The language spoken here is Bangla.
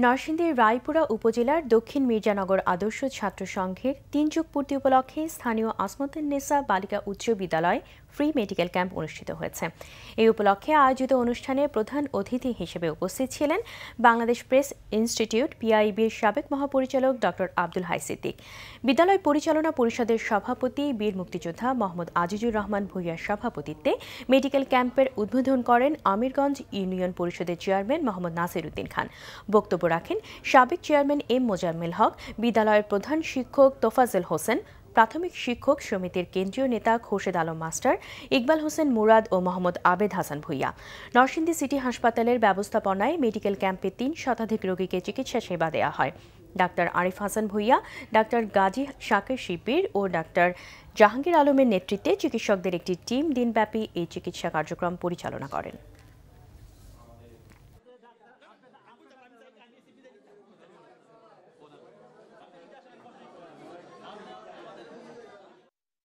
নরসিংদীর রায়পুরা উপজেলার দক্ষিণ মির্জানগর আদর্শ ছাত্র সংঘের ৩ যুগ পূর্তি উপলক্ষে স্থানীয় আসমতুন্নেসা বালিকা উচ্চ বিদ্যালয় ফ্রি মেডিকেল ক্যাম্প অনুষ্ঠিত হয়েছে। এই উপলক্ষে আয়োজিত অনুষ্ঠানে প্রধান অতিথি হিসেবে উপস্থিত ছিলেন বাংলাদেশ প্রেস ইনস্টিটিউট পিআইবির সাবেক মহাপরিচালক ডক্টর আব্দুল হাই সিদ্দিক, বিদ্যালয় পরিচালনা পরিষদের সভাপতি বীর মুক্তিযোদ্ধা মোহাম্মদ আজিজুর রহমান ভূঁইয়ার সভাপতিত্বে মেডিকেল ক্যাম্পের উদ্বোধন করেন আমিরগঞ্জ ইউনিয়ন পরিষদের চেয়ারম্যান মোহাম্মদ নাসির উদ্দিন খান। বক্তব্য রাখেন সাবেক চেয়ারম্যান এম মোজাম্মেল হক, বিদ্যালয়ের প্রধান শিক্ষক তোফাজ্জল হোসেন, প্রাথমিক শিক্ষক সমিতির কেন্দ্রীয় নেতা খোরশেদ আলম মাস্টার, ইকবাল হোসেন মুরাদ ও মোহাম্মদ আবেদ হাসান ভূঁইয়া। নরসিংদী সিটি হাসপাতালের ব্যবস্থাপনায় মেডিকেল ক্যাম্পে ৩ শতাধিক রোগীকে চিকিৎসা সেবা দেওয়া হয়। ডাক্তার আরিফ হাসান ভূঁইয়া, ডাক্তার গাজী শাকের শিবির ও ডাক্তার জাহাঙ্গীর আলমের নেতৃত্বে চিকিৎসকদের একটি টিম দিনব্যাপী এই চিকিৎসা কার্যক্রম পরিচালনা করেন।